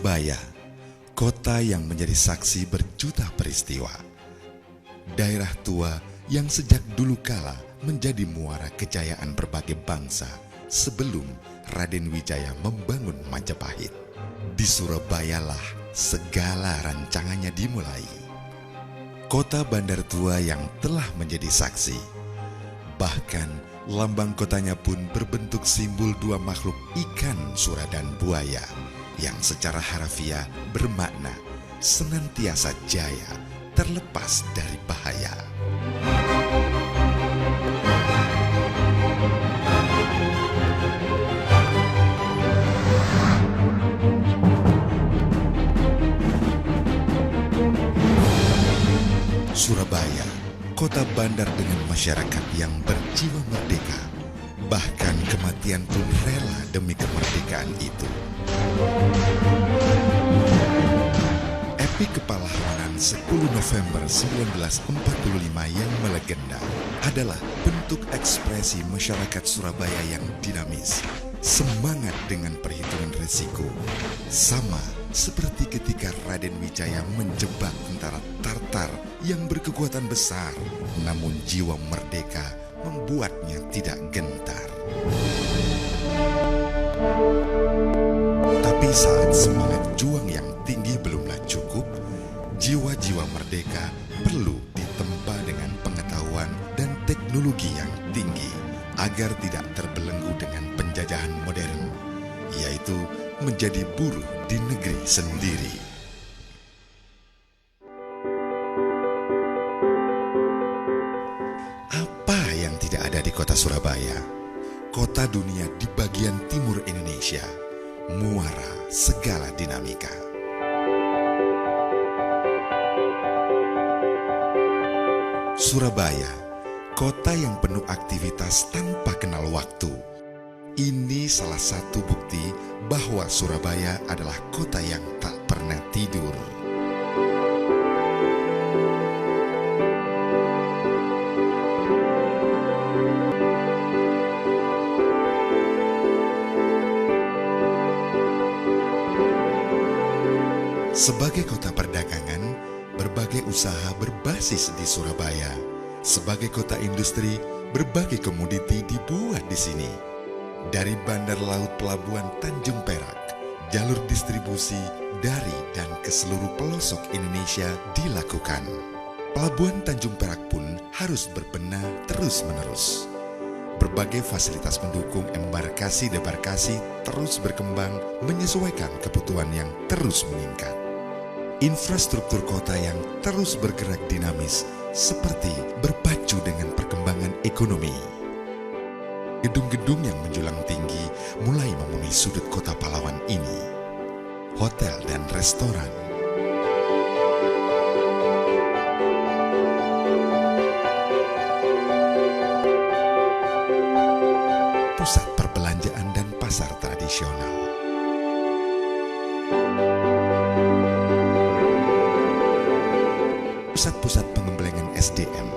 Surabaya, kota yang menjadi saksi berjuta peristiwa. Daerah tua yang sejak dulu kala menjadi muara kejayaan berbagai bangsa sebelum Raden Wijaya membangun Majapahit. Di Surabayalah segala rancangannya dimulai. Kota bandar tua yang telah menjadi saksi. Bahkan lambang kotanya pun berbentuk simbol dua makhluk ikan sura dan buaya yang secara harafiah bermakna senantiasa jaya terlepas dari bahaya. Surabaya, kota bandar dengan masyarakat yang berjiwa merdeka, bahkan kematian pun rela demi kemerdekaan itu. Epik kepahlawanan 10 November 1945 yang melegenda adalah bentuk ekspresi masyarakat Surabaya yang dinamis, semangat dengan perhitungan risiko, sama seperti ketika Raden Wijaya menjebak tentara Tartar yang berkekuatan besar, namun jiwa merdeka membuatnya tidak gentar. Tapi saat semangat juang yang tinggi belumlah cukup, jiwa-jiwa merdeka perlu ditempa dengan pengetahuan dan teknologi yang tinggi agar tidak terbelenggu dengan penjajahan modern, yaitu menjadi buruh di negeri sendiri. Apa yang tidak ada di kota Surabaya? Kota dunia di bagian timur Indonesia, muara segala dinamika. Surabaya, kota yang penuh aktivitas tanpa kenal waktu. Ini salah satu bukti bahwa Surabaya adalah kota yang tak pernah tidur. Sebagai kota perdagangan, berbagai usaha berbasis di Surabaya. Sebagai kota industri, berbagai komoditi dibuat di sini. Dari bandar laut pelabuhan Tanjung Perak, jalur distribusi dari dan ke seluruh pelosok Indonesia dilakukan. Pelabuhan Tanjung Perak pun harus berbenah terus-menerus. Berbagai fasilitas mendukung embarkasi-debarkasi terus berkembang menyesuaikan kebutuhan yang terus meningkat. Infrastruktur kota yang terus bergerak dinamis seperti berpacu dengan perkembangan ekonomi. Gedung-gedung yang menjulang tinggi mulai memenuhi sudut kota pahlawan ini. Hotel dan restoran, pusat perbelanjaan dan pasar tradisional, pusat-pusat pengembangan SDM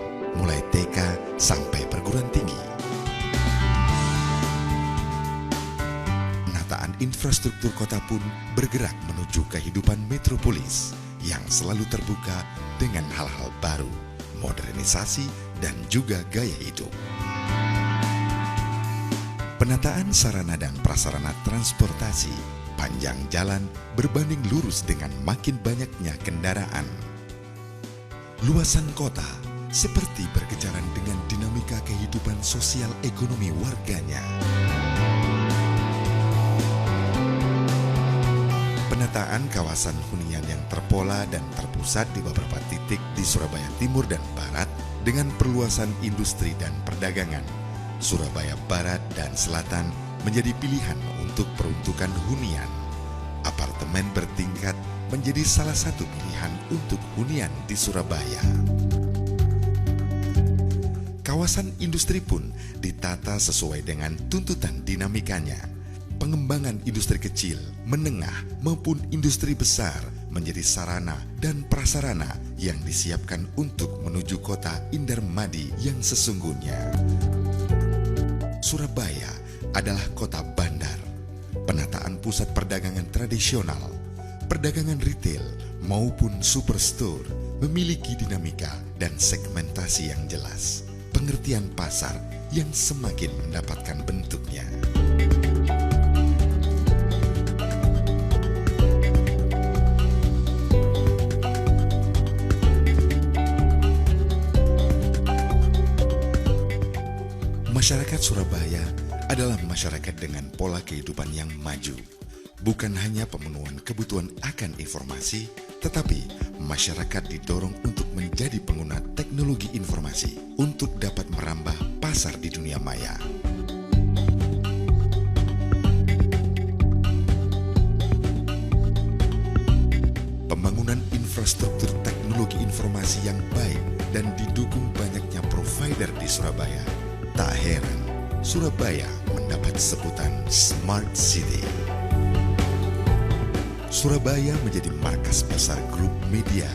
mulai TK sampai perguruan tinggi. Penataan infrastruktur kota pun bergerak menuju kehidupan metropolis yang selalu terbuka dengan hal-hal baru, modernisasi, dan juga gaya hidup. Penataan sarana dan prasarana transportasi, panjang jalan berbanding lurus dengan makin banyaknya kendaraan. Luasan kota seperti berkejaran dengan dinamika kehidupan sosial ekonomi warganya. Penataan kawasan hunian yang terpola dan terpusat di beberapa titik di Surabaya Timur dan Barat dengan perluasan industri dan perdagangan. Surabaya Barat dan Selatan menjadi pilihan untuk peruntukan hunian. Apartemen bertingkat menjadi salah satu pilihan untuk hunian di Surabaya. Kawasan industri pun ditata sesuai dengan tuntutan dinamikanya. Pengembangan industri kecil, menengah, maupun industri besar menjadi sarana dan prasarana yang disiapkan untuk menuju kota Indarmadi yang sesungguhnya. Surabaya adalah kota bandar, penataan pusat perdagangan tradisional, Perdagangan retail maupun superstore memiliki dinamika dan segmentasi yang jelas, pengertian pasar yang semakin mendapatkan bentuknya. Masyarakat Surabaya adalah masyarakat dengan pola kehidupan yang maju. Bukan hanya pemenuhan kebutuhan akan informasi, tetapi masyarakat didorong untuk menjadi pengguna teknologi informasi untuk dapat merambah pasar di dunia maya. Pembangunan infrastruktur teknologi informasi yang baik dan didukung banyaknya provider di Surabaya. Tak heran, Surabaya mendapat sebutan Smart City. Surabaya menjadi markas besar grup media,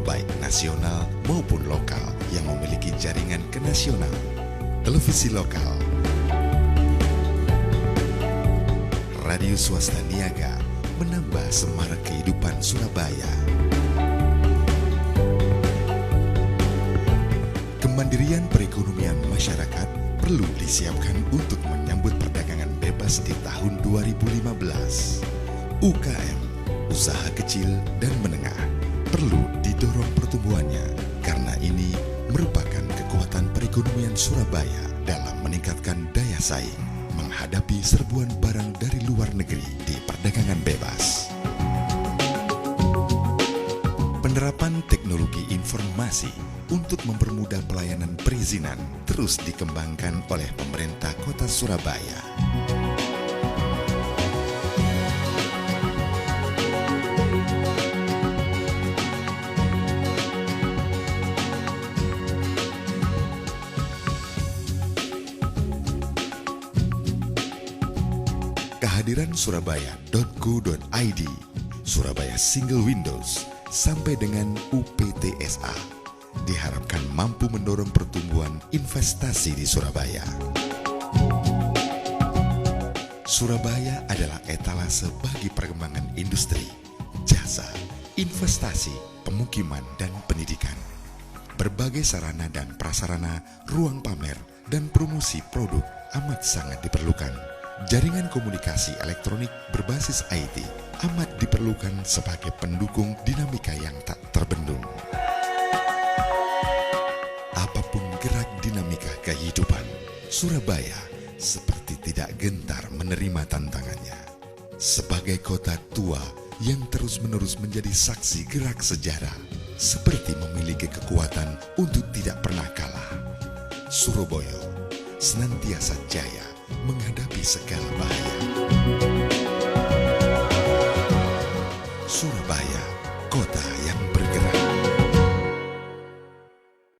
baik nasional maupun lokal yang memiliki jaringan kenasional, televisi lokal, radio swasta niaga, menambah semarak kehidupan Surabaya. Kemandirian perekonomian masyarakat perlu disiapkan untuk menyambut perdagangan bebas di tahun 2015. UKM, usaha kecil dan menengah, perlu didorong pertumbuhannya karena ini merupakan kekuatan perekonomian Surabaya dalam meningkatkan daya saing menghadapi serbuan barang dari luar negeri di perdagangan bebas. Penerapan teknologi informasi untuk mempermudah pelayanan perizinan terus dikembangkan oleh pemerintah Kota Surabaya. Kehadiran surabaya.go.id, Surabaya Single Windows, sampai dengan UPTSA diharapkan mampu mendorong pertumbuhan investasi di Surabaya. Surabaya adalah etalase bagi perkembangan industri, jasa, investasi, pemukiman, dan pendidikan. Berbagai sarana dan prasarana, ruang pamer, dan promosi produk amat sangat diperlukan. Jaringan komunikasi elektronik berbasis IT amat diperlukan sebagai pendukung dinamika yang tak terbendung. Apapun gerak dinamika kehidupan, Surabaya seperti tidak gentar menerima tantangannya. Sebagai kota tua yang terus-menerus menjadi saksi gerak sejarah, seperti memiliki kekuatan untuk tidak pernah kalah. Surabaya senantiasa jaya menghadapi segala bahaya.